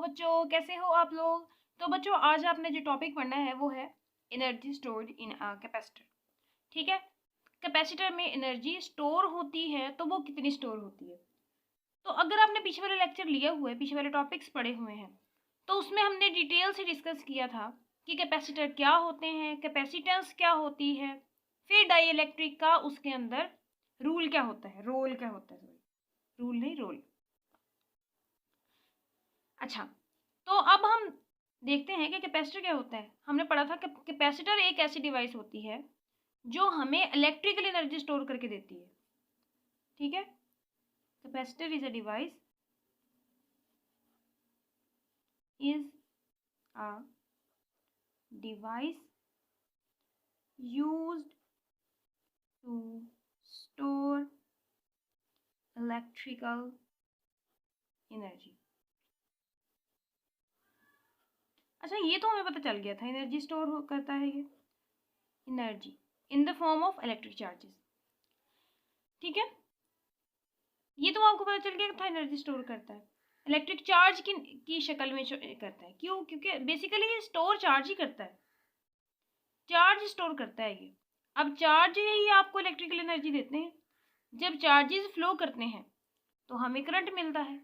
बच्चों, कैसे हो आप लोग। तो बच्चों आज आपने जो टॉपिक पढ़ना है वो है energy stored in a capacitor. ठीक है, कैपेसिटर में एनर्जी स्टोर होती है तो वो कितनी स्टोर होती है। तो अगर आपने पीछे वाले लेक्चर लिया हुआ है, पीछे वाले टॉपिक्स पढ़े हुए हैं, तो उसमें हमने डिटेल से डिस्कस किया था कि कैपेसिटर क्या होते हैं, कैपेसिटेंस क्या होती है, फिर डाइइलेक्ट्रिक का उसके अंदर रूल क्या होता है, रोल क्या होता है, रूल नहीं रोल। अच्छा, तो अब हम देखते हैं कि कैपेसिटर क्या होता है। हमने पढ़ा था कि कैपेसिटर एक ऐसी डिवाइस होती है जो हमें इलेक्ट्रिकल एनर्जी स्टोर करके देती है। ठीक है, capacitor is a device used to store electrical energy। अच्छा, ये तो हमें पता चल गया था, एनर्जी स्टोर करता है ये energy in the form of electric charges. ठीक है, ये तो आपको पता चल गया था, एनर्जी स्टोर करता है इलेक्ट्रिक चार्ज की शक्ल में करता है। क्यों? क्योंकि बेसिकली ये स्टोर चार्ज ही करता है, चार्ज स्टोर करता है ये। अब चार्ज ही आपको इलेक्ट्रिकल एनर्जी देते हैं। जब चार्जेस फ्लो करते हैं तो हमें करंट मिलता है,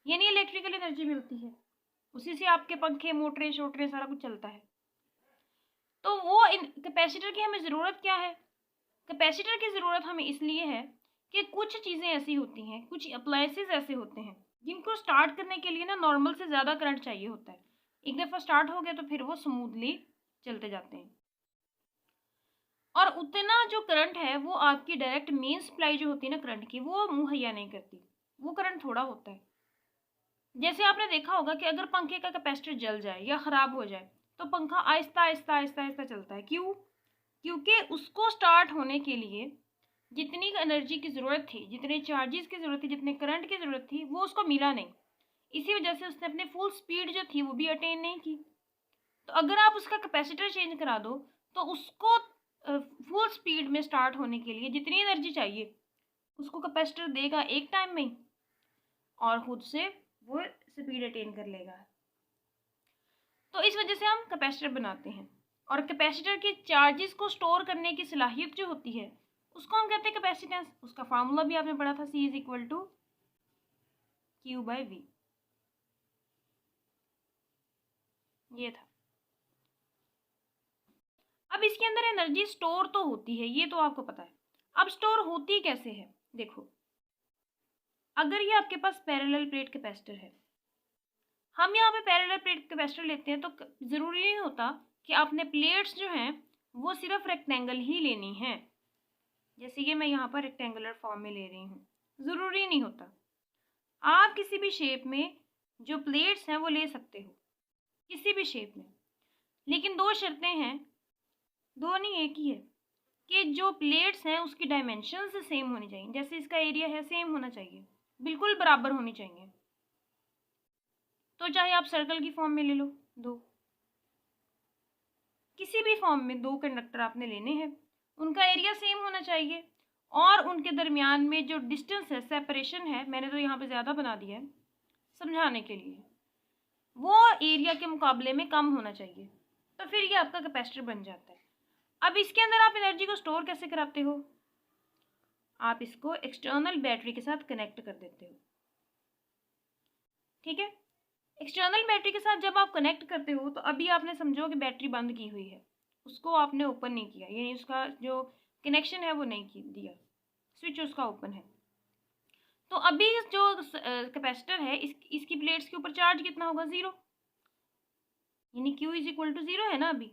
यानी इलेक्ट्रिकल एनर्जी मिलती है। उसी से आपके पंखे मोटरें शोटरें सारा कुछ चलता है। तो वो कैपेसिटर की हमें ज़रूरत क्या है? कैपेसिटर की ज़रूरत हमें इसलिए है कि कुछ चीज़ें ऐसी होती हैं, कुछ अप्लायंसेस ऐसे होते हैं जिनको स्टार्ट करने के लिए ना नॉर्मल से ज़्यादा करंट चाहिए होता है। एक दफ़ा स्टार्ट हो गया तो फिर वो स्मूथली चलते जाते हैं, और उतना जो करंट है वो आपकी डायरेक्ट मेन सप्लाई जो होती है ना करंट की, वो मुहैया नहीं करती। वो करंट थोड़ा होता है। जैसे आपने देखा होगा कि अगर पंखे का कैपेसिटर जल जाए या ख़राब हो जाए तो पंखा आहिस्ता आहिस्ता आहिस्ता आहिस्ता चलता है। क्यों? क्योंकि उसको स्टार्ट होने के लिए जितनी एनर्जी की ज़रूरत थी, जितने चार्जेस की ज़रूरत थी, जितने करंट की ज़रूरत थी, वो उसको मिला नहीं। इसी वजह से उसने अपनी फुल स्पीड जो थी वो भी अटेन नहीं की। तो अगर आप उसका कैपेसिटर चेंज करा दो तो उसको फुल स्पीड में स्टार्ट होने के लिए जितनी एनर्जी चाहिए उसको कैपेसिटर देगा एक टाइम में, और खुद से वो स्पीड अटेन कर लेगा। तो इस वजह से हम कैपेसिटर बनाते हैं, और कैपेसिटर के चार्जेस को स्टोर करने की सलाहियत जो होती है उसको हम कहते हैं कैपेसिटेंस। उसका फार्मूला भी आपने पढ़ा था, C is equal to Q by V। ये था। अब इसके अंदर एनर्जी स्टोर तो होती है, ये तो आपको पता है। अब स्टोर होती कैसे है? देखो, अगर ये आपके पास पैरेलल प्लेट कैपेसिटर है, हम यहाँ पे पैरेलल प्लेट कैपेसिटर लेते हैं, तो ज़रूरी नहीं होता कि आपने प्लेट्स जो हैं वो सिर्फ रेक्टेंगल ही लेनी है। जैसे कि मैं यहाँ पर रेक्टेंगुलर फॉर्म में ले रही हूँ, ज़रूरी नहीं होता। आप किसी भी शेप में जो प्लेट्स हैं वो ले सकते हो, किसी भी शेप में। लेकिन दो शर्तें हैं, दो नहीं एक ही है, कि जो प्लेट्स हैं उसकी डायमेंशंस सेम होनी चाहिए। जैसे इसका एरिया है सेम होना चाहिए, बिल्कुल बराबर होनी चाहिए। तो चाहे आप सर्कल की फॉर्म में ले लो, दो, किसी भी फॉर्म में दो कंडक्टर आपने लेने हैं, उनका एरिया सेम होना चाहिए, और उनके दरमियान में जो डिस्टेंस है, सेपरेशन है, मैंने तो यहाँ पे ज़्यादा बना दिया है समझाने के लिए, वो एरिया के मुकाबले में कम होना चाहिए। तो फिर ये आपका कैपेसिटर बन जाता है। अब इसके अंदर आप एनर्जी को स्टोर कैसे कराते हो? आप इसको एक्सटर्नल बैटरी के साथ कनेक्ट कर देते हो। ठीक है, एक्सटर्नल बैटरी के साथ जब आप कनेक्ट करते हो तो अभी आपने समझो कि बैटरी बंद की हुई है, उसको आपने ओपन नहीं किया, यानी उसका जो कनेक्शन है वो नहीं दिया, स्विच उसका ओपन है। तो अभी जो कैपेसिटर है इसकी प्लेट्स के ऊपर चार्ज कितना होगा? 0, यानी Q इज इक्वल टू 0 है ना। अभी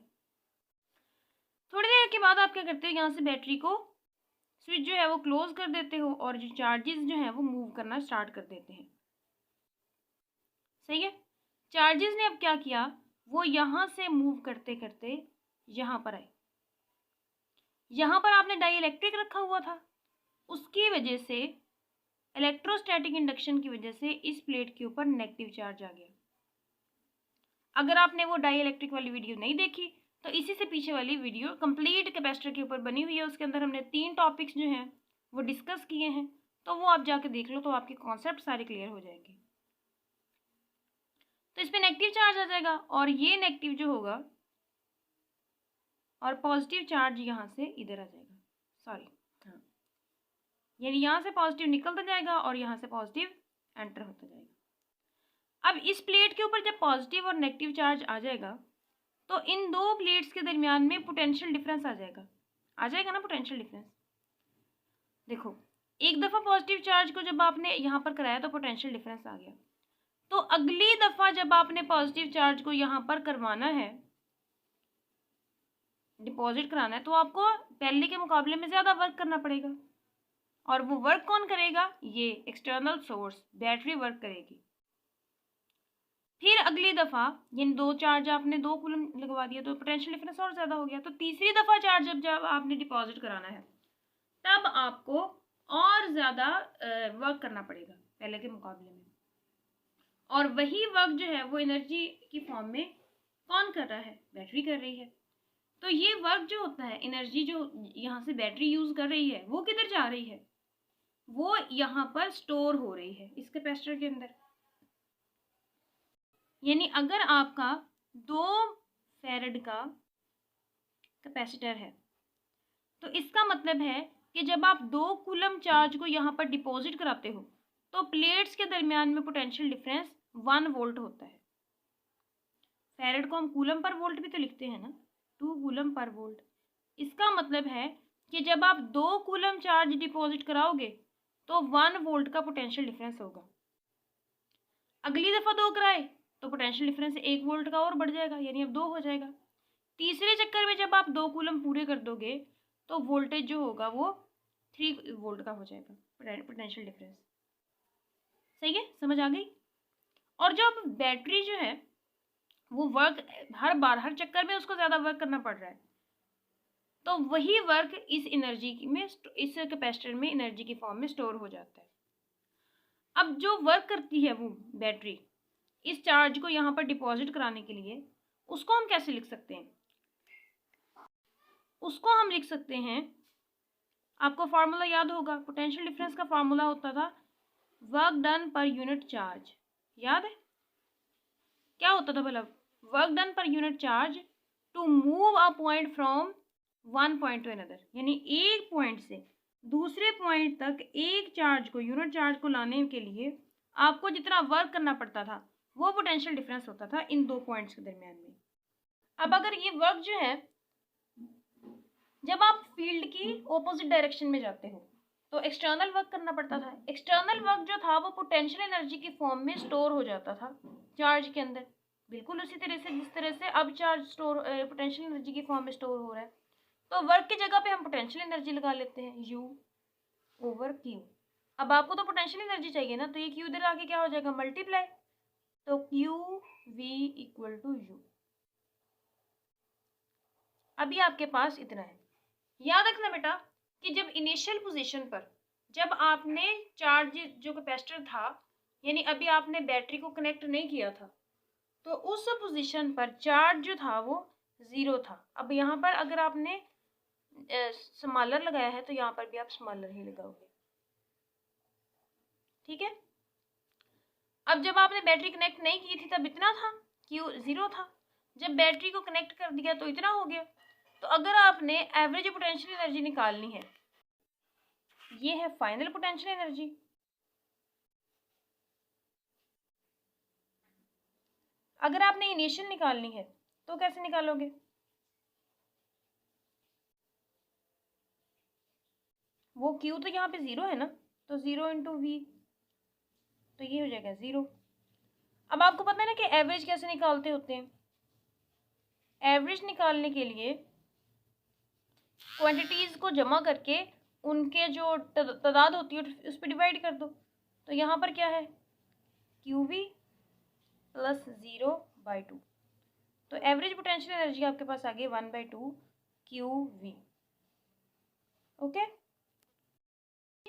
थोड़ी देर के बाद आप क्या करते हो, यहाँ से बैटरी को स्विच जो है वो क्लोज कर देते हो, और जो चार्जेस जो हैं वो मूव करना स्टार्ट कर देते हैं। सही है, चार्जेस ने अब क्या किया, वो यहाँ से मूव करते करते यहाँ पर आए। यहाँ पर आपने डाइइलेक्ट्रिक रखा हुआ था, उसकी वजह से इलेक्ट्रोस्टैटिक इंडक्शन की वजह से इस प्लेट के ऊपर नेगेटिव चार्ज आ गया। अगर आपने वो डाइइलेक्ट्रिक वाली वीडियो नहीं देखी तो इसी से पीछे वाली वीडियो कंप्लीट कैपेसिटर के ऊपर बनी हुई है, उसके अंदर हमने 3 टॉपिक्स जो हैं वो डिस्कस किए हैं, तो वो आप जाके देख लो तो आपके कॉन्सेप्ट सारे क्लियर हो जाएंगे। तो इस पे नेगेटिव चार्ज आ जाएगा और ये नेगेटिव जो होगा और पॉजिटिव चार्ज यहाँ से इधर आ जाएगा, सॉरी हाँ, यानी यहाँ से पॉजिटिव निकलता जाएगा और यहाँ से पॉजिटिव एंटर होता जाएगा। अब इस प्लेट के ऊपर जब पॉजिटिव और नेगेटिव चार्ज आ जाएगा तो इन दो प्लेट्स के दरमियान में पोटेंशियल डिफरेंस आ जाएगा ना पोटेंशियल डिफरेंस। देखो एक दफ़ा पॉजिटिव चार्ज को जब आपने यहाँ पर कराया तो पोटेंशियल डिफरेंस आ गया, तो अगली दफ़ा जब आपने पॉजिटिव चार्ज को यहाँ पर करवाना है, डिपॉजिट कराना है, तो आपको पहले के मुकाबले में ज़्यादा वर्क करना पड़ेगा। और वो वर्क कौन करेगा? ये एक्सटर्नल सोर्स बैटरी वर्क करेगी। फिर अगली दफ़ा यानी दो चार्ज आपने 2 कूलम लगवा दिया तो पोटेंशियल डिफरेंस और ज़्यादा हो गया। तो तीसरी दफ़ा चार्ज जब आपने डिपॉजिट कराना है तब आपको और ज़्यादा वर्क करना पड़ेगा पहले के मुकाबले में। और वही वर्क जो है वो एनर्जी की फॉर्म में कौन कर रहा है? बैटरी कर रही है। तो ये वर्क जो होता है, एनर्जी जो यहाँ से बैटरी यूज़ कर रही है वो किधर जा रही है? वो यहाँ पर स्टोर हो रही है इस कैपेसिटर के अंदर। यानी अगर आपका 2 फैराड का कैपेसिटर है तो इसका मतलब है कि जब आप 2 कूलम चार्ज को यहाँ पर डिपॉजिट कराते हो तो प्लेट्स के दरमियान में पोटेंशियल डिफरेंस 1 वोल्ट होता है। फैराड को हम कूलम पर वोल्ट भी तो लिखते हैं ना, 2 कूलम पर वोल्ट। इसका मतलब है कि जब आप 2 कूलम चार्ज डिपॉजिट कराओगे तो 1 वोल्ट का पोटेंशियल डिफरेंस होगा। अगली दफ़ा 2 कराए तो पोटेंशियल डिफरेंस 1 वोल्ट का और बढ़ जाएगा, यानी अब 2 हो जाएगा। तीसरे चक्कर में जब आप 2 कूलम पूरे कर दोगे तो वोल्टेज जो होगा वो 3 वोल्ट का हो जाएगा पोटेंशियल डिफरेंस। सही है, समझ आ गई? और जब बैटरी जो है वो वर्क हर बार हर चक्कर में उसको ज़्यादा वर्क करना पड़ रहा है, तो वही वर्क इस एनर्जी में इस कैपेसिटर में एनर्जी की फॉर्म में स्टोर हो जाता है। अब जो वर्क करती है वो बैटरी इस चार्ज को यहाँ पर डिपॉजिट कराने के लिए, उसको हम कैसे लिख सकते हैं? उसको हम लिख सकते हैं, आपको फार्मूला याद होगा, पोटेंशियल डिफरेंस का फार्मूला होता था work done per unit charge. याद है क्या होता था भला? Work done per unit charge to move a point from one point to another, यानी एक पॉइंट से दूसरे पॉइंट तक एक चार्ज को, यूनिट चार्ज को लाने के लिए आपको जितना वर्क करना पड़ता था वो पोटेंशियल डिफरेंस होता था इन 2 पॉइंट्स के दरमियान में। अब अगर ये वर्क जो है, जब आप फील्ड की ऑपोजिट डायरेक्शन में जाते हो तो एक्सटर्नल वर्क करना पड़ता था। एक्सटर्नल वर्क जो था वो पोटेंशियल एनर्जी की फॉर्म में स्टोर हो जाता था चार्ज के अंदर, बिल्कुल उसी तरह से जिस तरह से अब चार्ज स्टोर पोटेंशियल एनर्जी की फॉर्म में स्टोर हो रहा है। तो वर्क की जगह पे हम पोटेंशियल एनर्जी लगा लेते हैं U ओवर Q। अब आपको तो पोटेंशियल एनर्जी चाहिए ना, तो ये Q इधर आके क्या हो जाएगा? मल्टीप्लाई, तो QV इक्वल टू U। अभी आपके पास इतना है। याद रखना बेटा कि जब इनिशियल पोजीशन पर जब आपने चार्ज जो कैपेसिटर था, यानी अभी आपने बैटरी को कनेक्ट नहीं किया था, तो उस पोजीशन पर चार्ज जो था वो 0 था। अब यहाँ पर अगर आपने स्मॉलर लगाया है तो यहाँ पर भी आप स्मॉलर ही लगाओगे, ठीक है? अब जब आपने बैटरी कनेक्ट नहीं की थी तब इतना था, Q 0 था। जब बैटरी को कनेक्ट कर दिया तो इतना हो गया। तो अगर आपने एवरेज पोटेंशियल एनर्जी निकालनी है, ये है फाइनल पोटेंशियल एनर्जी। अगर आपने इनिशियल निकालनी है तो कैसे निकालोगे? वो Q तो यहाँ पे 0 है ना, तो 0 इंटू V, तो ये हो जाएगा 0। अब आपको पता है ना कि एवरेज कैसे निकालते होते हैं। एवरेज निकालने के लिए क्वांटिटीज को जमा करके उनके जो तादाद होती है उस पर डिवाइड कर दो। तो यहाँ पर क्या है? QV plus 0/2। तो एवरेज पोटेंशियल एनर्जी आपके पास आ गई 1/2 QV। ओके,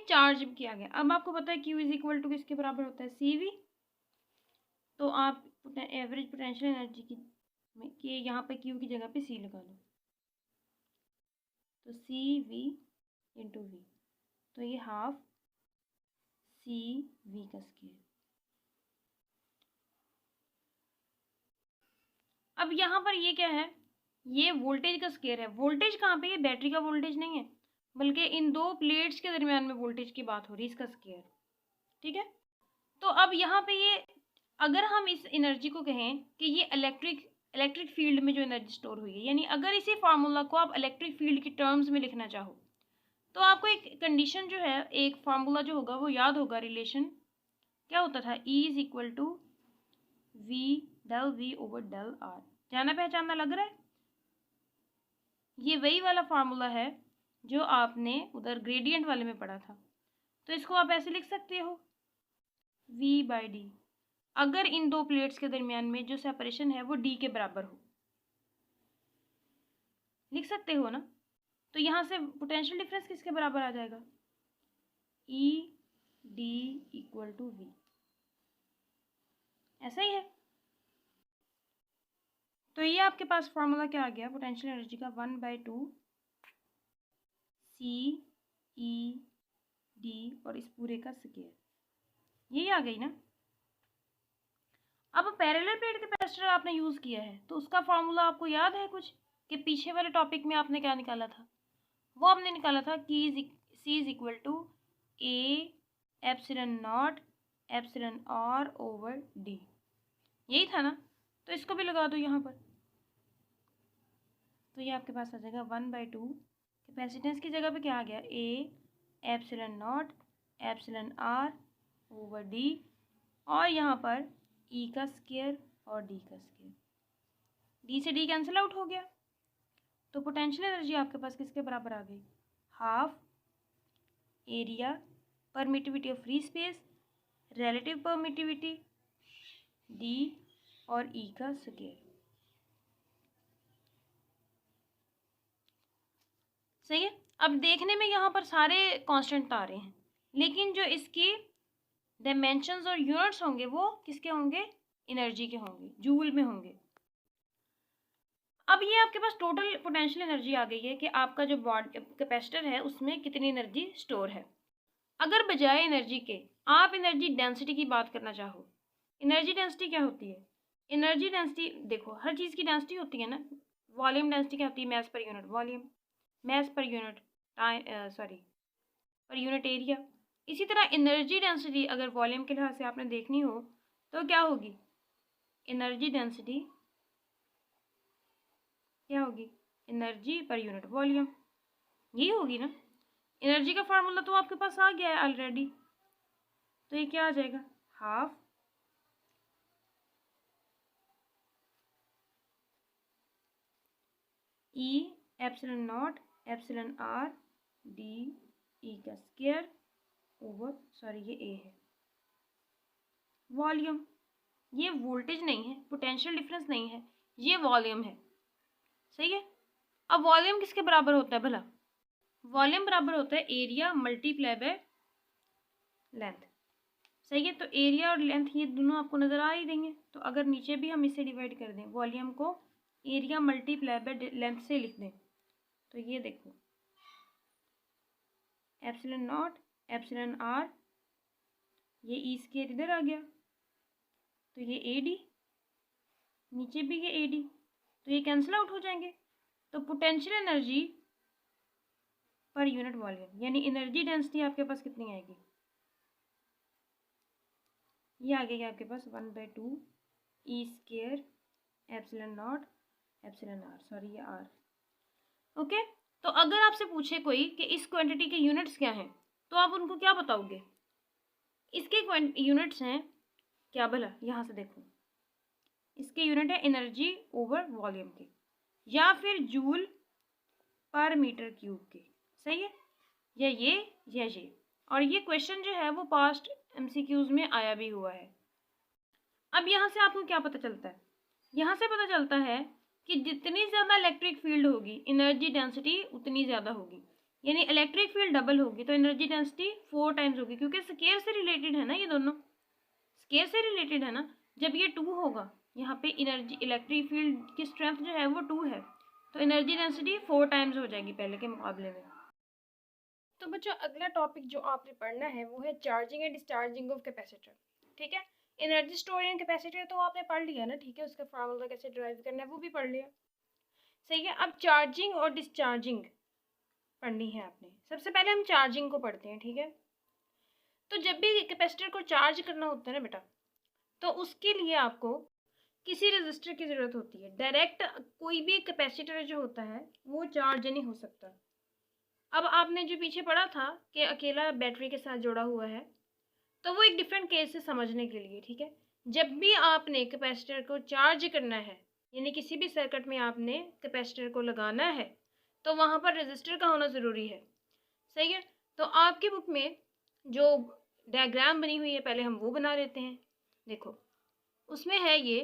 चार्ज किया गया। अब आपको पता है Q इज इक्वल टू किसके बराबर होता है? CV। तो आप एवरेज पोटेंशियल एनर्जी की यहाँ पे Q की जगह पे C लगा लो, तो CV इंटू V, तो ये हाफ CV का स्क्वायर। अब यहाँ पर ये क्या है, ये वोल्टेज का स्केयर है। वोल्टेज कहाँ पे, ये बैटरी का वोल्टेज नहीं है, बल्कि इन दो प्लेट्स के दरमियान में वोल्टेज की बात हो रही है, इसका स्केयर। ठीक है, तो अब यहाँ पे ये, अगर हम इस एनर्जी को कहें कि ये इलेक्ट्रिक फील्ड में जो एनर्जी स्टोर हुई है, यानी अगर इसी फार्मूला को आप इलेक्ट्रिक फील्ड की टर्म्स में लिखना चाहो, तो आपको एक कंडीशन जो है, एक फार्मूला जो होगा वो याद होगा। रिलेशन क्या होता था, E is equal to V del V over del R. जाना पहचानना लग रहा है? ये वही वाला फार्मूला है जो आपने उधर ग्रेडियंट वाले में पढ़ा था। तो इसको आप ऐसे लिख सकते हो, V बाई डी, अगर इन दो प्लेट्स के दरमियान में जो सेपरेशन है वो D के बराबर हो। लिख सकते हो ना? तो यहाँ से पोटेंशियल डिफरेंस किसके बराबर आ जाएगा, E D equal to V। ऐसा ही है। तो ये आपके पास फॉर्मूला क्या आ गया पोटेंशियल एनर्जी का, 1/2 CE/D और इस पूरे का स्क्वायर, यही आ गई ना। अब पैरेलल प्लेट कैपेसिटर आपने यूज किया है, तो उसका फॉर्मूला आपको याद है कुछ, कि पीछे वाले टॉपिक में आपने क्या निकाला था? वो आपने निकाला था कि C is equal to A epsilon nought epsilon R over D, यही था ना। तो इसको भी लगा दो यहाँ पर, तो ये आपके पास आ जाएगा 1/2 कैपेसिटेंस की जगह पे क्या आ गया, A epsilon nought epsilon R over D, और यहाँ पर E का स्क्वायर और D का स्क्वायर, D से D कैंसिल आउट हो गया। तो पोटेंशियल एनर्जी आपके पास किसके बराबर आ गई, half area permittivity of free space, relative permittivity D और E का स्क्वायर। सही है। अब देखने में यहाँ पर सारे कांस्टेंट आ रहे हैं, लेकिन जो इसकी डायमेंशंस और यूनिट्स होंगे वो किसके होंगे, एनर्जी के होंगे, जूल में होंगे। अब ये आपके पास टोटल पोटेंशियल एनर्जी आ गई है कि आपका जो कैपेसिटर है उसमें कितनी एनर्जी स्टोर है। अगर बजाय एनर्जी के आप एनर्जी डेंसिटी की बात करना चाहो, एनर्जी डेंसिटी क्या होती है, एनर्जी डेंसिटी देखो हर चीज़ की डेंसिटी होती है ना। वॉल्यूम डेंसिटी क्या होती है, मास per unit volume, mass per unit time, per unit area. इसी तरह एनर्जी डेंसिटी अगर वॉल्यूम के लिहाज से आपने देखनी हो तो क्या होगी, एनर्जी डेंसिटी क्या होगी, एनर्जी पर यूनिट वॉल्यूम, यही होगी ना। एनर्जी का फार्मूला तो आपके पास आ गया है ऑलरेडी, तो ये क्या आ जाएगा, half E epsilon nought epsilon R D E का स्क्वायर ओवर, सॉरी ये A है, वॉल्यूम। ये वोल्टेज नहीं है, पोटेंशियल डिफरेंस नहीं है, ये वॉल्यूम है। सही है। अब वॉल्यूम किसके बराबर होता है भला, वॉल्यूम बराबर होता है एरिया मल्टीप्लाई बाय लेंथ। सही है। तो एरिया और लेंथ ये दोनों आपको नजर आ ही देंगे, तो अगर नीचे भी हम इसे डिवाइड कर दें, वॉल्यूम को एरिया मल्टीप्लाई बाय लेंथ से लिख दें, तो ये देखो एप्सिलॉन नॉट एप्सिलॉन R, ये ई स्क्वायर इधर आ गया, तो ये AD, नीचे भी ये AD, तो ये कैंसिल आउट हो जाएंगे। तो potential energy per unit volume यानी एनर्जी डेंसिटी आपके पास कितनी आएगी, ये आ गई आपके पास 1/2 E square epsilon nought epsilon R, sorry ये R। ओके। तो अगर आपसे पूछे कोई कि इस क्वांटिटी के यूनिट्स क्या हैं, तो आप उनको क्या बताओगे, इसके यूनिट्स हैं क्या भला, यहाँ से देखो इसके यूनिट है एनर्जी ओवर वॉल्यूम के, या फिर जूल पर मीटर क्यूब के। सही है, या ये। और ये क्वेश्चन जो है वो पास्ट MCQs में आया भी हुआ है। अब यहाँ से आपको क्या पता चलता है, यहाँ से पता चलता है कि जितनी ज़्यादा इलेक्ट्रिक फील्ड होगी एनर्जी डेंसिटी उतनी ज़्यादा होगी, यानी इलेक्ट्रिक फील्ड डबल होगी तो एनर्जी डेंसिटी 4 टाइम्स होगी, क्योंकि स्केयर से रिलेटेड है ना, ये दोनों स्केयर से रिलेटेड है ना। जब ये 2 होगा, यहाँ पे एनर्जी इलेक्ट्रिक फील्ड की स्ट्रेंथ जो है वो 2 है, तो एनर्जी डेंसिटी 4 टाइम्स हो जाएगी पहले के मुकाबले में। तो बच्चों अगला टॉपिक जो आपने पढ़ना है वो है charging and discharging of capacitor. ठीक है, एनर्जी स्टोर इन कैपेसिटर तो आपने पढ़ लिया ना, ठीक है, उसका फार्मूला कैसे ड्राइव करना है वो भी पढ़ लिया, सही है। अब चार्जिंग और डिस्चार्जिंग पढ़नी है आपने। सबसे पहले हम चार्जिंग को पढ़ते हैं, ठीक है। तो जब भी कैपेसिटर को चार्ज करना होता है ना बेटा, तो उसके लिए आपको किसी रजिस्टर की ज़रूरत होती है। डायरेक्ट कोई भी कैपेसिटर जो होता है वो चार्ज नहीं हो सकता। अब आपने जो पीछे पढ़ा था कि अकेला बैटरी के साथ जुड़ा हुआ है, तो वो एक डिफरेंट केस है समझने के लिए, ठीक है। जब भी आपने कैपेसिटर को चार्ज करना है, यानी किसी भी सर्किट में आपने कैपेसिटर को लगाना है, तो वहाँ पर रजिस्टर का होना ज़रूरी है, सही है। तो आपकी बुक में जो डायग्राम बनी हुई है पहले हम वो बना लेते हैं। देखो उसमें है ये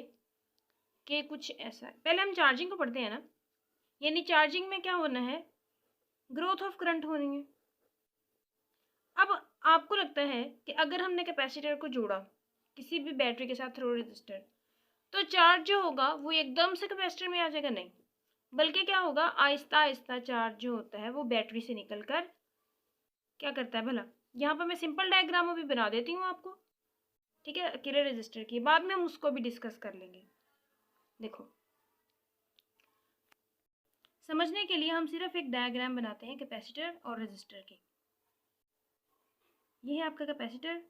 कि कुछ ऐसा है। पहले हम चार्जिंग को पढ़ते हैं ना, यानी चार्जिंग में क्या होना है, ग्रोथ ऑफ करंट होनी है। अब आपको लगता है कि अगर हमने कैपेसिटर को जोड़ा किसी भी बैटरी के साथ थ्रू रजिस्टर, तो चार्ज जो होगा वो एकदम से कैपेसिटर में आ जाएगा, नहीं, बल्कि क्या होगा, आहिस्ता आहिस्ता चार्ज जो होता है वो बैटरी से निकलकर क्या करता है भला। यहाँ पर मैं सिंपल डायग्राम अभी बना देती हूँ आपको, ठीक है, अकेले रजिस्टर की, बाद में हम उसको भी डिस्कस कर लेंगे। देखो समझने के लिए हम सिर्फ एक डायग्राम बनाते हैं कैपेसिटर और रजिस्टर की। ये है आपका कैपेसिटर,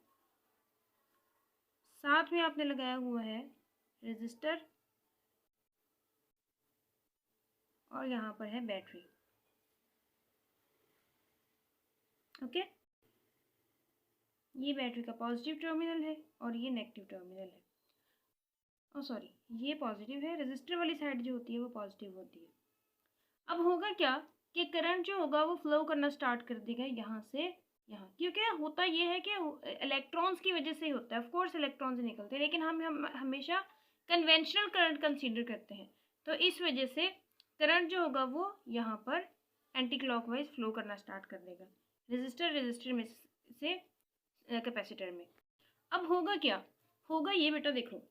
साथ में आपने लगाया हुआ है रजिस्टर, और यहाँ पर है बैटरी, ओके। ये बैटरी का पॉजिटिव टर्मिनल है और ये नेगेटिव टर्मिनल है। ओ सॉरी, ये पॉजिटिव है, रजिस्टर वाली साइड जो होती है वो पॉजिटिव होती है। अब होगा क्या कि करंट जो होगा वो फ्लो करना स्टार्ट कर देगा यहाँ से यहाँ, क्योंकि होता ये है कि इलेक्ट्रॉन्स की वजह से ही होता है। ऑफ कोर्स इलेक्ट्रॉन्स निकलते हैं, लेकिन हम हमेशा कन्वेंशनल करंट कंसीडर करते हैं, तो इस वजह से करंट जो होगा वो यहाँ पर एंटी क्लॉकवाइज फ्लो करना स्टार्ट कर देगा रजिस्टर में से कैपेसिटर में। अब होगा क्या, होगा ये बेटा, देखो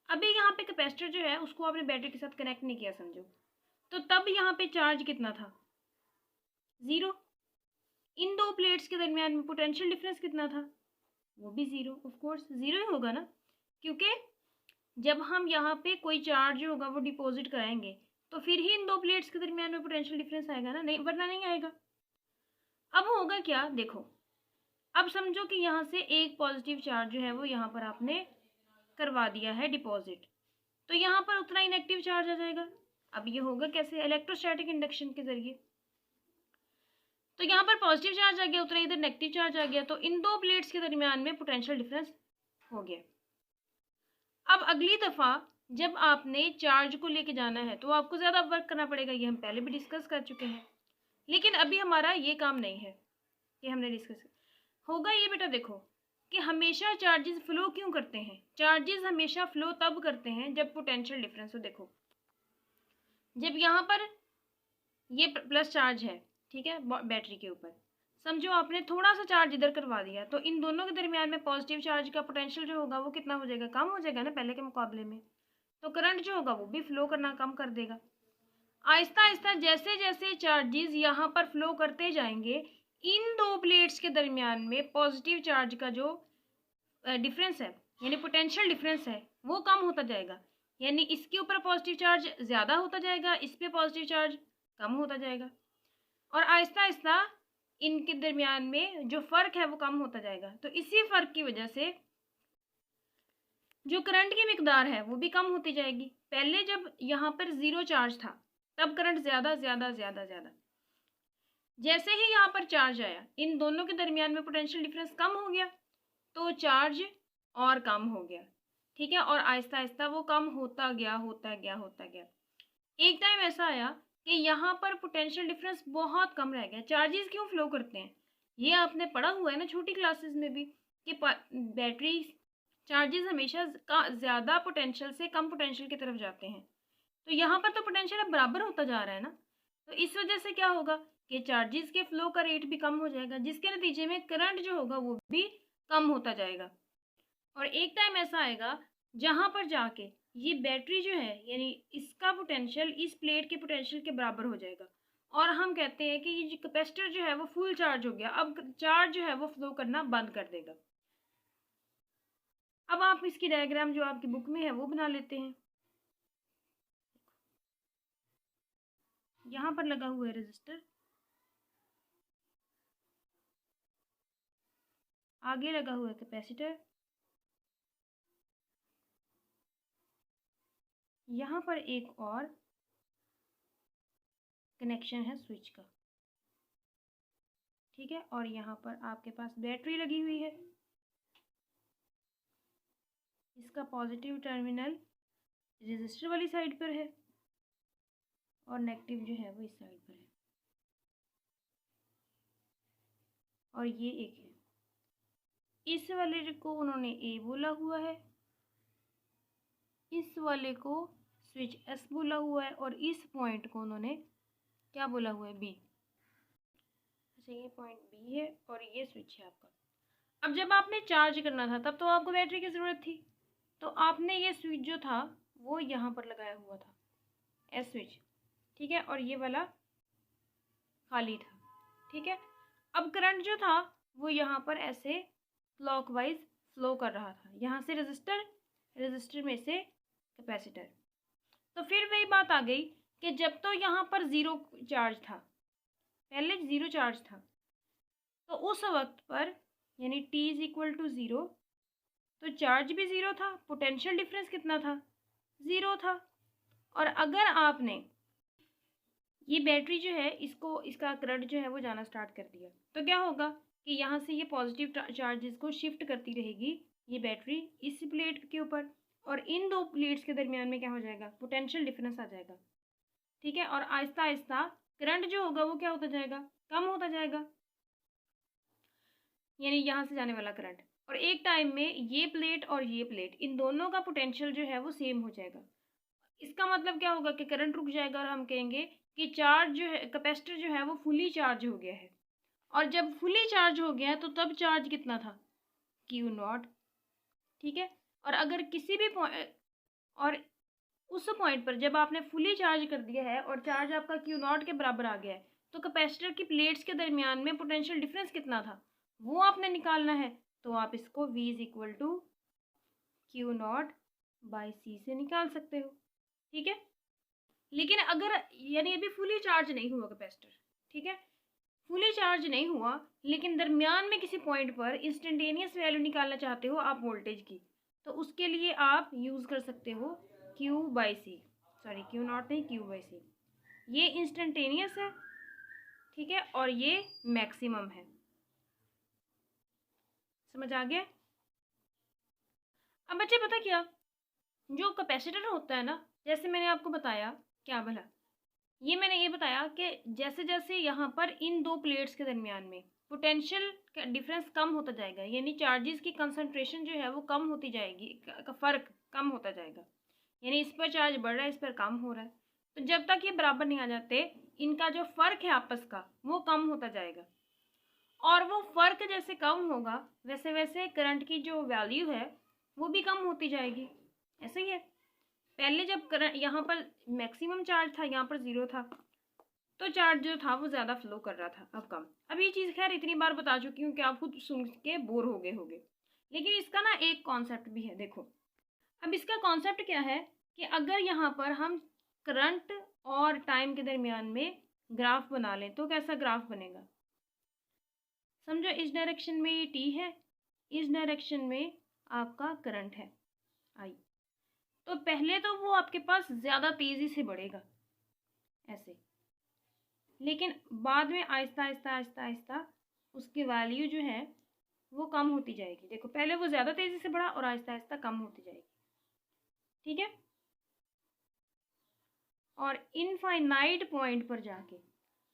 अभी यहाँ पे कैपेसिटर जो है उसको आपने बैटरी के साथ कनेक्ट नहीं किया समझो, तो तब यहाँ पे चार्ज कितना था, 0। इन दो प्लेट्स के दरमियान में पोटेंशियल डिफरेंस कितना था, वो भी 0। ऑफ कोर्स 0 ही होगा ना, क्योंकि जब हम यहाँ पे कोई चार्ज होगा वो डिपॉजिट कराएंगे तो फिर ही इन दो प्लेट्स के दरमियान में पोटेंशियल डिफरेंस आएगा ना, नहीं वरना नहीं आएगा। अब होगा क्या, देखो अब समझो कि यहाँ से एक पॉजिटिव चार्ज जो है वो यहाँ पर आपने करवा दिया है डिपॉजिट, तो यहाँ पर उतना ही नेगेटिव चार्ज आ जाएगा। अब ये होगा कैसे, इलेक्ट्रोस्टैटिक इंडक्शन के जरिए। तो यहाँ पर पॉजिटिव चार्ज आ गया, उतना इधर नेगेटिव चार्ज आ गया, तो इन दो प्लेट्स के दरमियान में पोटेंशियल डिफरेंस हो गया। अब अगली दफ़ा जब आपने चार्ज को लेके जाना है तो आपको ज़्यादा वर्क करना पड़ेगा, ये हम पहले भी डिस्कस कर चुके हैं, लेकिन अभी हमारा ये काम नहीं है, ये हमने डिस्कस होगा ये बेटा। देखो कि हमेशा चार्जेस फ्लो क्यों करते हैं, चार्जेस हमेशा फ्लो तब करते हैं जब पोटेंशियल डिफरेंस हो। देखो जब यहाँ पर ये प्लस चार्ज है, ठीक है, बैटरी के ऊपर, समझो आपने थोड़ा सा चार्ज इधर करवा दिया, तो इन दोनों के दरमियान में पॉजिटिव चार्ज का पोटेंशियल जो होगा वो कितना हो जाएगा, कम हो जाएगा ना पहले के मुकाबले में, तो करंट जो होगा वो भी फ्लो करना कम कर देगा। आहिस्ता आहिस्ता जैसे जैसे चार्जेस यहाँ पर फ्लो करते जाएंगे, इन दो प्लेट्स के दरमियान में पॉजिटिव चार्ज का जो डिफरेंस है यानी पोटेंशियल डिफरेंस है वो कम होता जाएगा, यानी इसके ऊपर पॉजिटिव चार्ज ज़्यादा होता जाएगा, इस पे पॉजिटिव चार्ज कम होता जाएगा, और आहिस्ता आहिस्ता इनके दरमियान में जो फ़र्क है वो कम होता जाएगा। तो इसी फ़र्क की वजह से जो करंट की मिकदार है वो भी कम होती जाएगी। पहले जब यहाँ पर 0 चार्ज था तब करंट ज़्यादा ज़्यादा ज़्यादा ज़्यादा, जैसे ही यहाँ पर चार्ज आया इन दोनों के दरमियान में पोटेंशियल डिफरेंस कम हो गया, तो चार्ज और कम हो गया, ठीक है, और आहिस्ता आहिस्ता वो कम होता गया होता गया होता गया। एक टाइम ऐसा आया कि यहाँ पर पोटेंशियल डिफरेंस बहुत कम रह गया। चार्जेस क्यों फ्लो करते हैं, ये आपने पढ़ा हुआ है ना छोटी क्लासेस में भी, कि बैटरी चार्जेस हमेशा ज़्यादा पोटेंशियल से कम पोटेंशियल की तरफ जाते हैं, तो यहाँ पर तो पोटेंशियल अब बराबर होता जा रहा है ना, तो इस वजह से क्या होगा कि चार्जेस के फ्लो का रेट भी कम हो जाएगा, जिसके नतीजे में करंट जो होगा वो भी कम होता जाएगा। और एक टाइम ऐसा आएगा जहाँ पर जाके ये बैटरी जो है यानी इसका पोटेंशियल इस प्लेट के पोटेंशियल के बराबर हो जाएगा, और हम कहते हैं कि ये जो कैपेसिटर जो है वो फुल चार्ज हो गया, अब चार्ज जो है वो फ्लो करना बंद कर देगा। अब आप इसकी डायग्राम जो आपकी बुक में है वो बना लेते हैं। यहाँ पर लगा हुआ है रेजिस्टर, आगे लगा हुआ है कैपेसिटर, यहाँ पर एक और कनेक्शन है स्विच का, ठीक है। और यहाँ पर आपके पास बैटरी लगी हुई है, इसका पॉजिटिव टर्मिनल रेजिस्टर वाली साइड पर है और नेगेटिव जो है वो इस साइड पर है, और ये एक है। इस वाले को उन्होंने ए बोला हुआ है, इस वाले को स्विच एस बोला हुआ है, और इस पॉइंट को उन्होंने क्या बोला हुआ है, बी। अच्छा, ये पॉइंट बी है और ये स्विच है आपका। अब जब आपने चार्ज करना था तब तो आपको बैटरी की ज़रूरत थी, तो आपने ये स्विच जो था वो यहाँ पर लगाया हुआ था, एस स्विच, ठीक है, और ये वाला खाली था, ठीक है। अब करंट जो था वो यहाँ पर ऐसे क्लॉकवाइज फ्लो कर रहा था, यहाँ से रेजिस्टर, रेजिस्टर में से कैपेसिटर। तो फिर वही बात आ गई कि जब तो यहाँ पर ज़ीरो चार्ज था, पहले ज़ीरो चार्ज था, तो उस वक्त पर यानी t is equal to zero, तो चार्ज भी ज़ीरो था, पोटेंशियल डिफरेंस कितना था, ज़ीरो था। और अगर आपने ये बैटरी जो है इसको, इसका करंट जो है वो जाना स्टार्ट कर दिया, तो क्या होगा कि यहाँ से ये पॉजिटिव चार्जेस को शिफ्ट करती रहेगी ये बैटरी इस प्लेट के ऊपर, और इन दो प्लेट्स के दरमियान में क्या हो जाएगा, पोटेंशियल डिफरेंस आ जाएगा, ठीक है। और आहिस्ता आहिस्ता करंट जो होगा वो क्या होता जाएगा, कम होता जाएगा, यानी यहाँ से जाने वाला करंट। और एक टाइम में ये प्लेट और ये प्लेट, इन दोनों का पोटेंशियल जो है वो सेम हो जाएगा। इसका मतलब क्या होगा कि करंट रुक जाएगा और हम कहेंगे कि चार्ज जो है, कैपेसिटर जो है वो फुली चार्ज हो गया है। और जब फुली चार्ज हो गया है तो तब चार्ज कितना था, क्यू नॉट, ठीक है। और अगर किसी भी और उस पॉइंट पर जब आपने फुली चार्ज कर दिया है और चार्ज आपका क्यू नॉट के बराबर आ गया है, तो कैपेसिटर की प्लेट्स के दरमियान में पोटेंशियल डिफरेंस कितना था वो आपने निकालना है। तो आप इसको v is equal to Q naught by C से निकाल सकते हो, ठीक है। लेकिन अगर यानी अभी फुली चार्ज नहीं हुआ कैपेसिटर, ठीक है, फुली चार्ज नहीं हुआ, लेकिन दरमियान में किसी पॉइंट पर इंस्टेंटेनियस वैल्यू निकालना चाहते हो आप वोल्टेज की, तो उसके लिए आप यूज़ कर सकते हो Q by C, sorry Q nought नहीं, क्यू बाई सी। ये इंस्टेंटेनियस है, ठीक है, और ये मैक्सिमम है। समझ आ गया। अब बच्चे पता क्या, जो कैपेसिटर होता है ना, जैसे मैंने आपको बताया, क्या भला, ये मैंने ये बताया कि जैसे जैसे यहाँ पर इन दो प्लेट्स के दरमियान में पोटेंशियल डिफरेंस कम होता जाएगा, यानी चार्जेस की कंसंट्रेशन जो है वो कम होती जाएगी, फ़र्क कम होता जाएगा, यानी इस पर चार्ज बढ़ रहा है, इस पर कम हो रहा है, तो जब तक ये बराबर नहीं आ जाते, इनका जो फ़र्क है आपस का वो कम होता जाएगा। और वो फ़र्क जैसे कम होगा वैसे वैसे करंट की जो वैल्यू है वो भी कम होती जाएगी। ऐसे ही है, पहले जब करंट यहाँ पर मैक्सिमम चार्ज था, यहाँ पर ज़ीरो था, तो चार्ज जो था वो ज़्यादा फ्लो कर रहा था, अब कम। अब ये चीज़ खैर इतनी बार बता चुकी हूँ कि आप खुद सुन के बोर हो गए होंगे, लेकिन इसका ना एक कॉन्सेप्ट भी है, देखो। अब इसका कॉन्सेप्ट क्या है कि अगर यहाँ पर हम करंट और टाइम के दरमियान में ग्राफ बना लें तो कैसा ग्राफ बनेगा, समझो इस डायरेक्शन में ये टी है, इस डायरेक्शन में आपका करंट है आई, तो पहले तो वो आपके पास ज़्यादा तेज़ी से बढ़ेगा ऐसे, लेकिन बाद में आहिस्ता आहिस्ता आहिस्ता आहिस्ता उसकी वैल्यू जो है वो कम होती जाएगी। देखो पहले वो ज़्यादा तेज़ी से बढ़ा और आहिस्ता आहिस्ता कम होती जाएगी, ठीक है। और इनफाइनाइट पॉइंट पर जाके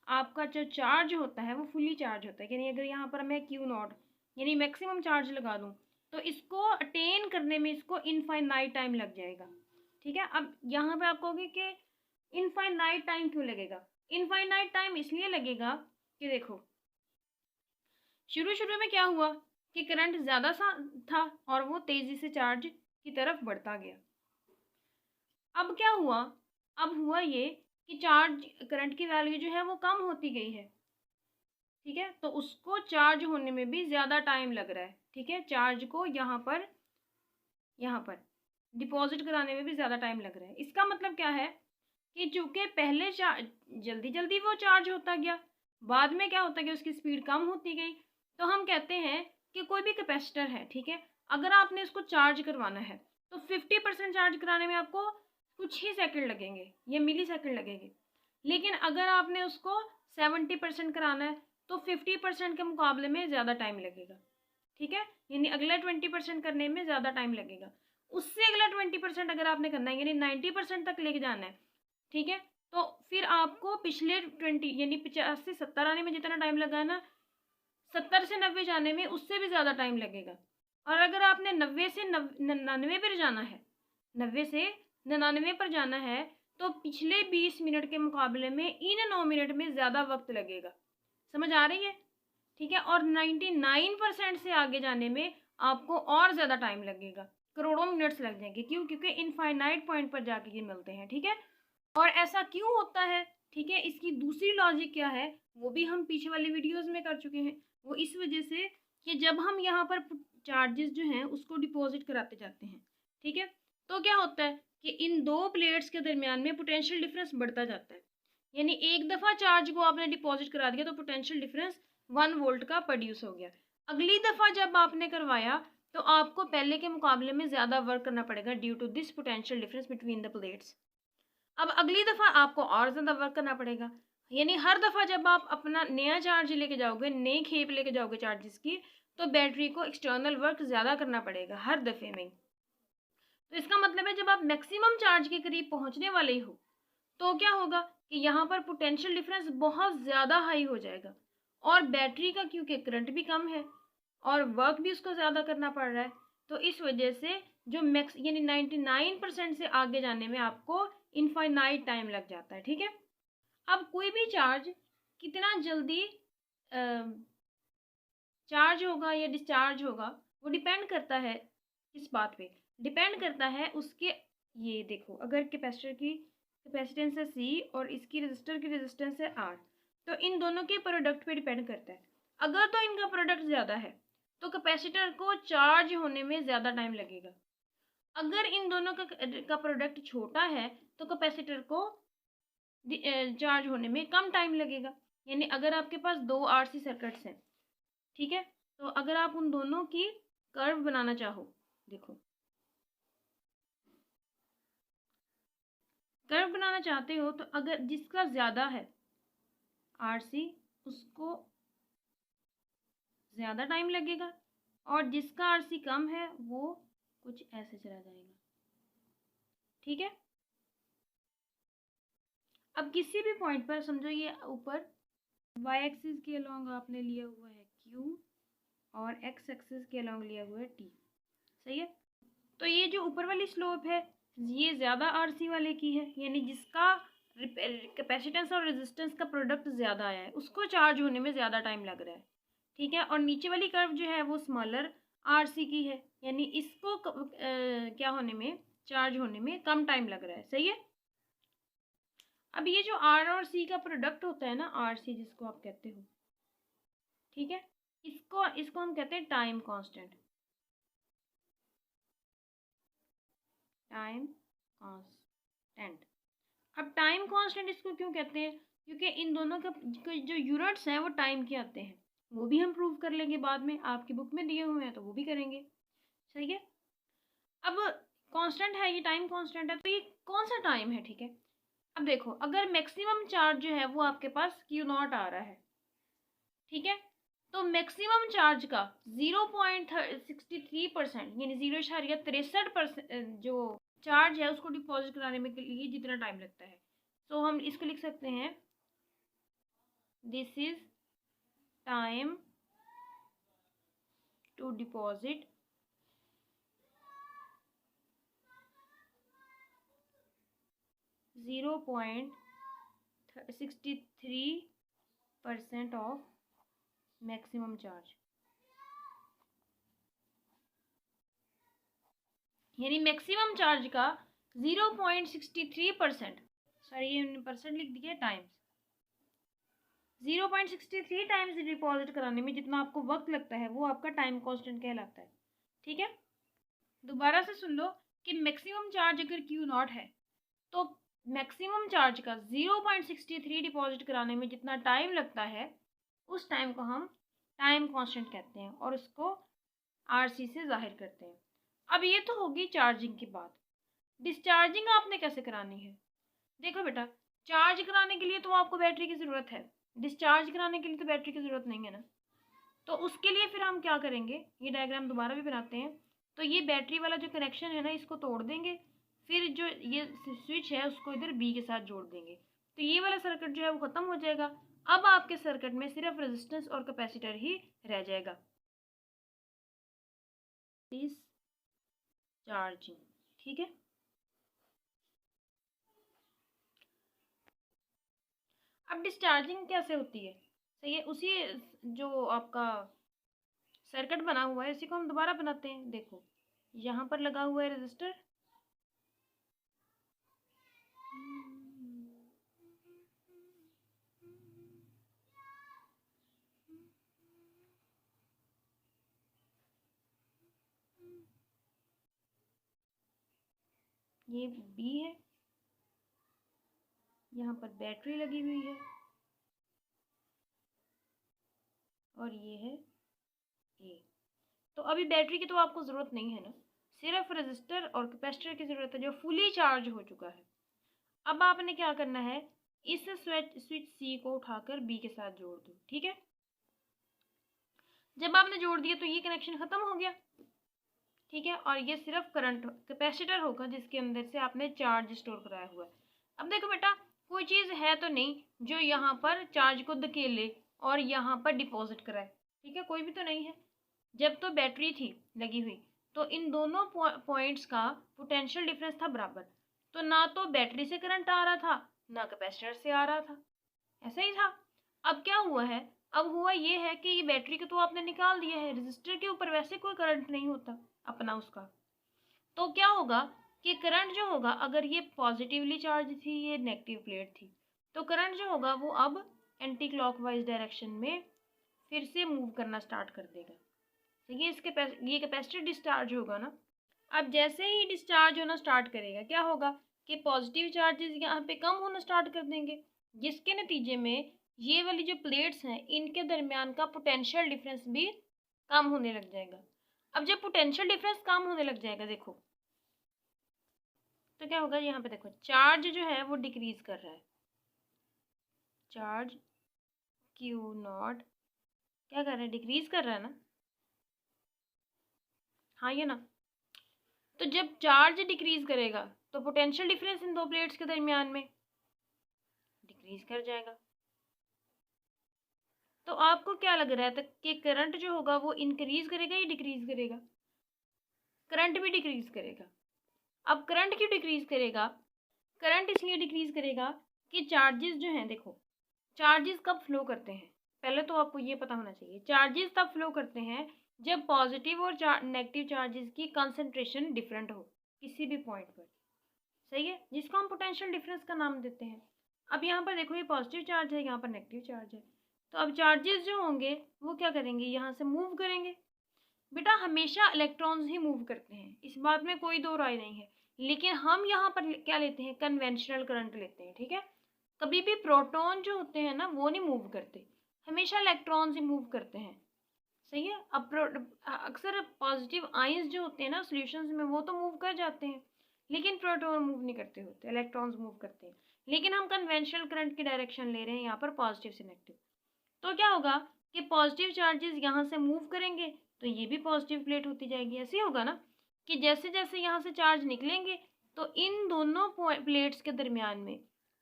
आपका जो चार्ज होता है वो फुली चार्ज होता है, यानी अगर यहाँ पर मैं क्यू नॉट यानी मैक्सिमम चार्ज लगा दूँ तो इसको अटेन करने में इसको इनफाइनाइट टाइम लग जाएगा, ठीक है। अब यहाँ पे आप कहोगे कि इनफाइनाइट टाइम क्यों लगेगा, इनफाइनाइट टाइम इसलिए लगेगा कि देखो शुरू शुरू में क्या हुआ कि करंट ज़्यादा सा था और वो तेज़ी से चार्ज की तरफ बढ़ता गया। अब क्या हुआ, अब हुआ ये कि चार्ज करंट की वैल्यू जो है वो कम होती गई है, ठीक है, तो उसको चार्ज होने में भी ज़्यादा टाइम लग रहा है, ठीक है। चार्ज को यहाँ पर यहाँ पर डिपॉजिट कराने में भी ज़्यादा टाइम लग रहा है। इसका मतलब क्या है कि चूँकि पहले जल्दी जल्दी वो चार्ज होता गया, बाद में क्या होता गया, उसकी स्पीड कम होती गई। तो हम कहते हैं कि कोई भी कैपेसिटर है, ठीक है, अगर आपने इसको चार्ज करवाना है तो 50% चार्ज कराने में आपको कुछ ही सेकंड लगेंगे या मिली सेकंड लगेंगे। लेकिन अगर आपने उसको 70% कराना है तो 50% के मुकाबले में ज़्यादा टाइम लगेगा, ठीक है, यानी अगला 20% करने में ज़्यादा टाइम लगेगा। उससे अगला 20% अगर आपने करना है यानी 90% तक लेके जाना है, ठीक है, तो फिर आपको पिछले 20 यानी 50 से 70 आने में जितना टाइम लगा है ना, 70 से 90 जाने में उससे भी ज़्यादा टाइम लगेगा। और अगर आपने 90 से 99 पर जाना है, 90 से 99 पर जाना है, तो पिछले 20 मिनट के मुकाबले में इन 9 मिनट में ज़्यादा वक्त लगेगा। समझ आ रही है? ठीक है। और 99% से आगे जाने में आपको और ज़्यादा टाइम लगेगा, करोड़ों मिनट्स लग जाएंगे। क्यों? क्योंकि इनफाइनाइट पॉइंट पर जाके ये मिलते हैं, ठीक है। और ऐसा क्यों होता है, ठीक है, इसकी दूसरी लॉजिक क्या है वो भी हम पीछे वाली वीडियोस में कर चुके हैं। वो इस वजह से कि जब हम यहाँ पर चार्जेस जो हैं उसको डिपॉजिट कराते जाते हैं, ठीक है, तो क्या होता है कि इन दो प्लेट्स के दरमियान में पोटेंशियल डिफरेंस बढ़ता जाता है। यानी एक दफ़ा चार्ज को आपने डिपॉजिट करा दिया तो पोटेंशियल डिफरेंस 1 वोल्ट का प्रोड्यूस हो गया। अगली दफ़ा जब आपने करवाया तो आपको पहले के मुकाबले में ज़्यादा वर्क करना पड़ेगा due to this potential difference between the plates. अब अगली दफ़ा आपको और ज़्यादा वर्क करना पड़ेगा। यानी हर दफ़ा जब आप अपना नया चार्ज लेके जाओगे, नई खेप लेके जाओगे चार्जेस की, तो बैटरी को एक्सटर्नल वर्क ज़्यादा करना पड़ेगा हर दफ़े में। तो इसका मतलब है जब आप मैक्सिमम चार्ज के करीब पहुंचने वाले हो तो क्या होगा कि यहाँ पर पोटेंशियल डिफरेंस बहुत ज़्यादा हाई हो जाएगा। और बैटरी का क्योंकि करंट भी कम है और वर्क भी उसको ज़्यादा करना पड़ रहा है, तो इस वजह से जो मैक्स यानी 99% से आगे जाने में आपको इनफाइनाइट टाइम लग जाता है, ठीक है। अब कोई भी चार्ज कितना जल्दी चार्ज होगा या डिस्चार्ज होगा वो डिपेंड करता है किस बात पे, डिपेंड करता है उसके, ये देखो अगर कैपेसिटर की कैपेसिटेंस है सी और इसकी रजिस्टर की रेजिस्टेंस है आर, तो इन दोनों के प्रोडक्ट पे डिपेंड करता है। अगर तो इनका प्रोडक्ट ज़्यादा है तो कैपेसिटर को चार्ज होने में ज़्यादा टाइम लगेगा। अगर इन दोनों का प्रोडक्ट छोटा है तो कैपेसिटर को चार्ज होने में कम टाइम लगेगा। यानी अगर आपके पास दो आरसी सर्किट्स हैं, ठीक है, तो अगर आप उन दोनों की कर्व बनाना चाहो, देखो कर्व बनाना चाहते हो तो अगर जिसका ज़्यादा है आरसी उसको ज़्यादा टाइम लगेगा और जिसका आरसी कम है वो कुछ ऐसे चला जाएगा, ठीक है। अब किसी भी पॉइंट पर समझो ये ऊपर वाई एक्सिस के अलोंग आपने लिया हुआ है क्यू और एक्स एक्सिस के अलोंग लिया हुआ है टी, सही है। तो ये जो ऊपर वाली स्लोप है ये ज़्यादा आरसी वाले की है, यानी जिसका कैपेसिटेंस और रेजिस्टेंस का प्रोडक्ट ज़्यादा आया है उसको चार्ज होने में ज़्यादा टाइम लग रहा है, ठीक है। और नीचे वाली कर्व जो है वो स्मॉलर आरसी की है, यानी इसको क्या होने में, चार्ज होने में कम टाइम लग रहा है, सही है। अब ये जो आर और सी का प्रोडक्ट होता है ना, आर सी जिसको आप कहते हो, ठीक है, इसको इसको हम कहते हैं टाइम कांस्टेंट, टाइम कांस्टेंट। अब टाइम कांस्टेंट इसको क्यों कहते हैं, क्योंकि इन दोनों का जो यूनिट्स हैं वो टाइम के आते हैं। वो भी हम प्रूव कर लेंगे बाद में, आपकी बुक में दिए हुए हैं तो वो भी करेंगे, सही है। अब कांस्टेंट है, ये टाइम कांस्टेंट है, तो ये कौन सा टाइम है, ठीक है। अब देखो अगर मैक्सिमम चार्ज जो है वो आपके पास क्यू नॉट आ रहा है, ठीक है, तो मैक्सिमम चार्ज का 0.63% यानी 0.63% जो चार्ज है उसको डिपॉजिट कराने में के लिए जितना टाइम लगता है, तो हम इसको लिख सकते हैं this is time to deposit 0.63% of maximum charge. यानी मैक्सिमम चार्ज का 0.63%, सॉरी ये परसेंट लिख दिया टाइम्स, 0.63 टाइम्स डिपॉजिट कराने में जितना आपको वक्त लगता है वो आपका टाइम कांस्टेंट कहलाता है, ठीक है। दोबारा से सुन लो कि मैक्सिमम चार्ज अगर क्यू नॉट है तो मैक्सिमम चार्ज का 0.63 डिपॉजिट कराने में जितना टाइम लगता है उस टाइम को हम टाइम कांस्टेंट कहते हैं और उसको आरसी से जाहिर करते हैं। अब ये तो होगी चार्जिंग की बात। डिस्चार्जिंग आपने कैसे करानी है? देखो बेटा, चार्ज कराने के लिए तो आपको बैटरी की ज़रूरत है, डिस्चार्ज कराने के लिए तो बैटरी की ज़रूरत नहीं है ना। तो उसके लिए फिर हम क्या करेंगे, ये डायग्राम दोबारा भी बनाते हैं। तो ये बैटरी वाला जो कनेक्शन है ना, इसको तोड़ देंगे, फिर जो ये स्विच है उसको इधर बी के साथ जोड़ देंगे, तो ये वाला सर्किट जो है वो ख़त्म हो जाएगा। अब आपके सर्किट में सिर्फ रेजिस्टेंस और कैपेसिटर ही रह जाएगा। इस चार्जिंग, ठीक है। अब डिस्चार्जिंग कैसे होती है? सही है, उसी जो आपका सर्किट बना हुआ है इसी को हम दोबारा बनाते हैं। देखो, यहाँ पर लगा हुआ है रजिस्टर, ये बी है, यहाँ पर बैटरी लगी हुई है और ये है ए। तो अभी बैटरी की तो आपको ज़रूरत नहीं है ना, सिर्फ रजिस्टर और कैपेसिटर की ज़रूरत है जो फुली चार्ज हो चुका है। अब आपने क्या करना है, इस स्विच सी को उठाकर बी के साथ जोड़ दो, ठीक है। जब आपने जोड़ दिया तो ये कनेक्शन ख़त्म हो गया, ठीक है। और ये सिर्फ करंट कैपेसिटर होगा जिसके अंदर से आपने चार्ज स्टोर कराया हुआ है। अब देखो बेटा, कोई चीज़ है तो नहीं जो यहाँ पर चार्ज को धकेले और यहाँ पर डिपॉजिट कराए, ठीक है, कोई भी तो नहीं है। जब तो बैटरी थी लगी हुई तो इन दोनों पॉइंट्स का पोटेंशियल डिफरेंस था बराबर, तो ना तो बैटरी से करंट आ रहा था ना कैपेसिटर से आ रहा था, ऐसा ही था। अब क्या हुआ है, अब हुआ ये है कि ये बैटरी को तो आपने निकाल दिया है, रजिस्टर के ऊपर वैसे कोई करंट नहीं होता अपना उसका, तो क्या होगा कि करंट जो होगा, अगर ये पॉजिटिवली चार्ज थी ये नेगेटिव प्लेट थी, तो करंट जो होगा वो अब एंटी क्लॉकवाइज डायरेक्शन में फिर से मूव करना स्टार्ट कर देगा। तो ये कैपेसिटर डिस्चार्ज होगा ना। अब जैसे ही डिस्चार्ज होना स्टार्ट करेगा क्या होगा कि पॉजिटिव चार्जेस यहाँ पे कम होना स्टार्ट कर देंगे, जिसके नतीजे में ये वाली जो प्लेट्स हैं इनके दरमियान का पोटेंशियल डिफरेंस भी कम होने लग जाएगा। अब जब पोटेंशियल डिफरेंस कम होने लग जाएगा, देखो तो क्या होगा, यहाँ पे देखो चार्ज जो है वो डिक्रीज कर रहा है, चार्ज क्यू नॉट क्या कर रहा है, डिक्रीज कर रहा है ना, हाँ ये ना। तो जब चार्ज डिक्रीज करेगा तो पोटेंशियल डिफरेंस इन दो प्लेट्स के दरमियान में डिक्रीज कर जाएगा। तो आपको क्या लग रहा है कि करंट जो होगा वो इंक्रीज करेगा या डिक्रीज करेगा? करंट भी डिक्रीज करेगा। अब करंट क्यों डिक्रीज करेगा? करंट इसलिए डिक्रीज करेगा कि चार्जेस जो हैं, देखो चार्जेस कब फ्लो करते हैं, पहले तो आपको ये पता होना चाहिए, चार्जेस तब फ्लो करते हैं जब पॉजिटिव और नेगेटिव चार्जेस की कंसंट्रेशन डिफरेंट हो किसी भी पॉइंट पर, सही है, जिसको हम पोटेंशियल डिफरेंस का नाम देते हैं। अब यहाँ पर देखो ये पॉजिटिव चार्ज है, यहाँ पर नेगेटिव चार्ज है, तो अब चार्जेस जो होंगे वो क्या करेंगे, यहाँ से मूव करेंगे। बेटा हमेशा इलेक्ट्रॉन्स ही मूव करते हैं, इस बात में कोई दो राय नहीं है, लेकिन हम यहाँ पर क्या लेते हैं, कन्वेंशनल करंट लेते हैं, ठीक है। कभी भी प्रोटॉन जो होते हैं ना वो नहीं मूव करते, हमेशा इलेक्ट्रॉन्स ही मूव करते हैं, सही है। अब अक्सर पॉजिटिव आयंस जो होते हैं ना सॉल्यूशंस में वो तो मूव कर जाते हैं, लेकिन प्रोटॉन मूव नहीं करते होते, इलेक्ट्रॉन्स मूव करते हैं। लेकिन हम कन्वेंशनल करंट की डायरेक्शन ले रहे हैं यहाँ पर पॉजिटिव से नेगेटिव, तो क्या होगा कि पॉजिटिव चार्जेस यहाँ से मूव करेंगे तो ये भी पॉजिटिव प्लेट होती जाएगी। ऐसे ही होगा ना कि जैसे जैसे यहाँ से चार्ज निकलेंगे तो इन दोनों प्लेट्स के दरमियान में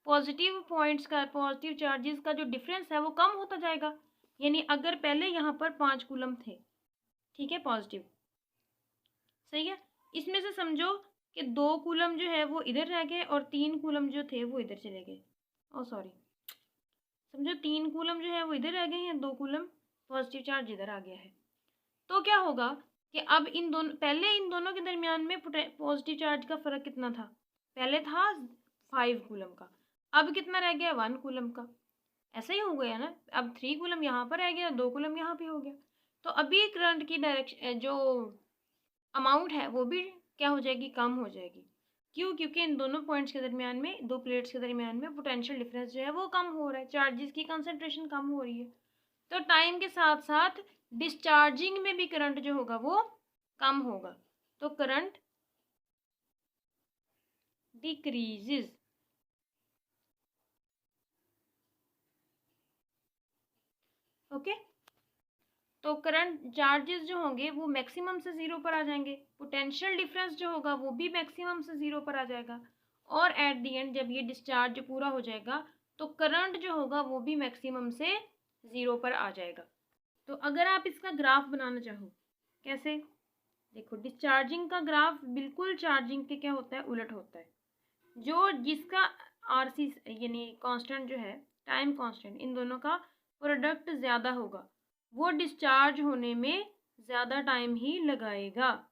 पॉजिटिव पॉइंट्स का, पॉजिटिव चार्जेस का जो डिफरेंस है वो कम होता जाएगा। यानी अगर पहले यहाँ पर 5 कूलम थे, ठीक है, पॉजिटिव, सही है, इसमें से समझो कि 2 कूलम जो है वो इधर रह गए और 3 कूलम जो थे वो इधर चले गए, ओ सॉरी, समझो 3 कूलम जो है वो इधर रह गए हैं, 2 कूलम पॉजिटिव चार्ज इधर आ गया है। तो क्या होगा कि अब इन दोनों, पहले इन दोनों के दरमियान में पॉजिटिव चार्ज का फ़र्क कितना था, पहले था 5 कूलम का, अब कितना रह गया, 1 कूलम का। ऐसा ही हो गया ना, अब 3 कूलम यहाँ पर रह गया, 2 कूलम यहाँ पे हो गया। तो अभी करंट की डायरेक्शन जो अमाउंट है वो भी क्या हो जाएगी, कम हो जाएगी। क्यों? क्योंकि इन दोनों पॉइंट्स के दरमियान में, दो प्लेट्स के दरमियान में पोटेंशियल डिफरेंस जो है वो कम हो रहा है, चार्जेस की कंसंट्रेशन कम हो रही है। तो टाइम के साथ साथ डिस्चार्जिंग में भी करंट जो होगा वो कम होगा, तो करंट डिक्रीजेस। ओके, तो करंट चार्जेस जो होंगे वो मैक्सिमम से ज़ीरो पर आ जाएंगे, पोटेंशियल डिफरेंस जो होगा वो भी मैक्सिमम से ज़ीरो पर आ जाएगा, और एट द एंड जब ये डिस्चार्ज पूरा हो जाएगा तो करंट जो होगा वो भी मैक्सिमम से ज़ीरो पर आ जाएगा। तो अगर आप इसका ग्राफ बनाना चाहो, कैसे? देखो, डिस्चार्जिंग का ग्राफ बिल्कुल चार्जिंग के क्या होता है, उलट होता है। जो जिसका आरसी यानी कांस्टेंट जो है, टाइम कांस्टेंट, इन दोनों का प्रोडक्ट ज़्यादा होगा, वो डिस्चार्ज होने में ज़्यादा टाइम ही लगाएगा,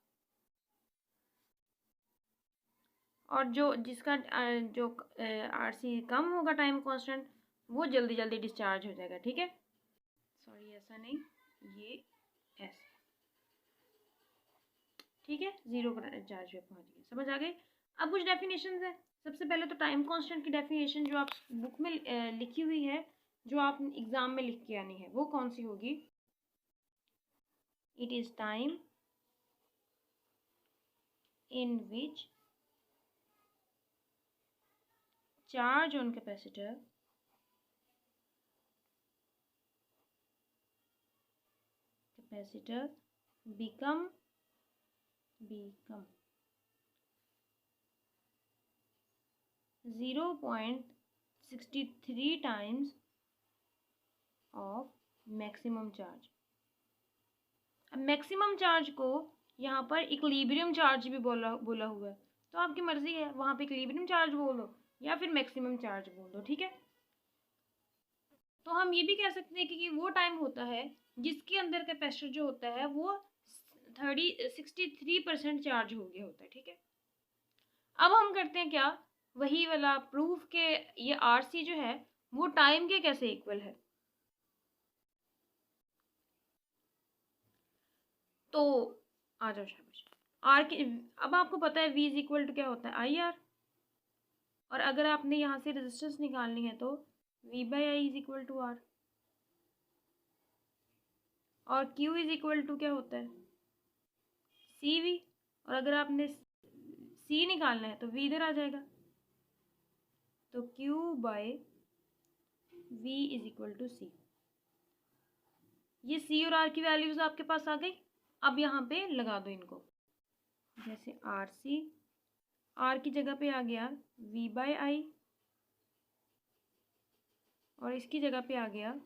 और जो जिसका जो आरसी कम होगा टाइम कांस्टेंट, वो जल्दी जल्दी डिस्चार्ज हो जाएगा। ठीक है, सॉरी ऐसा नहीं, ये ऐसे, ठीक है, ज़ीरो पर चार्ज पे पहुंच गए। समझ आ गई? अब कुछ डेफिनेशंस है। सबसे पहले तो टाइम कांस्टेंट की डेफिनेशन जो आप बुक में लिखी हुई है, जो आप एग्जाम में लिख के आनी है, वो कौन सी होगी? It is time in which charge on capacitor become 0.63 times of maximum charge. अब मैक्सिमम चार्ज को यहाँ पर इक्विलिब्रियम चार्ज भी बोला हुआ है, तो आपकी मर्जी है, वहाँ पे इक्विलिब्रियम चार्ज बोलो या फिर मैक्सिमम चार्ज बोल दो। ठीक है, तो हम ये भी कह सकते हैं कि वो टाइम होता है जिसके अंदर कैपेसिटर जो होता है वो 63% चार्ज हो गया होता है। ठीक है, अब हम करते हैं क्या, वही वाला प्रूफ के ये आरसी जो है वो टाइम के कैसे इक्वल है। तो आ जाओ, शाबाश। आर के, अब आपको पता है वी इज इक्वल टू क्या होता है, आई आर, और अगर आपने यहाँ से रेजिस्टेंस निकालनी है तो V by I is equal to R, और क्यू इज इक्वल टू क्या होता है, सी वी, और अगर आपने सी निकालना है तो वी इधर आ जाएगा, तो Q by V is equal to C. ये सी और आर की वैल्यूज आपके पास आ गई। अब यहाँ पे लगा दो इनको, जैसे आर सी, आर की जगह पे आ गया वी बाय आई, और इसकी जगह पे आ गया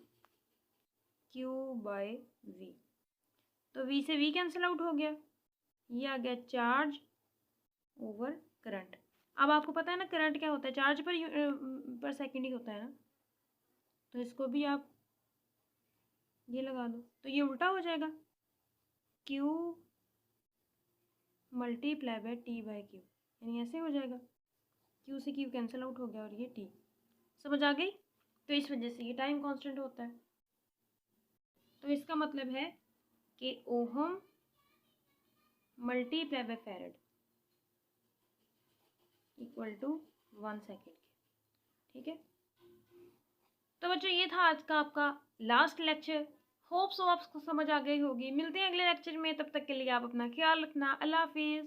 क्यू बाय वी, तो वी से वी कैंसिल आउट हो गया, ये आ गया चार्ज ओवर करंट। अब आपको पता है ना करंट क्या होता है, चार्ज पर सेकंड ही होता है ना, तो इसको भी आप ये लगा दो, तो ये उल्टा हो जाएगा, Q multiply by T by Q, यानी ऐसे हो जाएगा, क्यू से क्यू कैंसिल आउट हो गया और ये टी। समझ आ गई? तो इस वजह से ये टाइम कांस्टेंट होता है। तो इसका मतलब है कि ohm multiply by farad equal to 1 second. ठीक है, तो बच्चों ये था आज का आपका लास्ट लेक्चर। होप सो आपको समझ आ गई होगी। मिलते हैं अगले लेक्चर में, तब तक के लिए आप अपना ख्याल रखना। अल्लाह हाफिज़।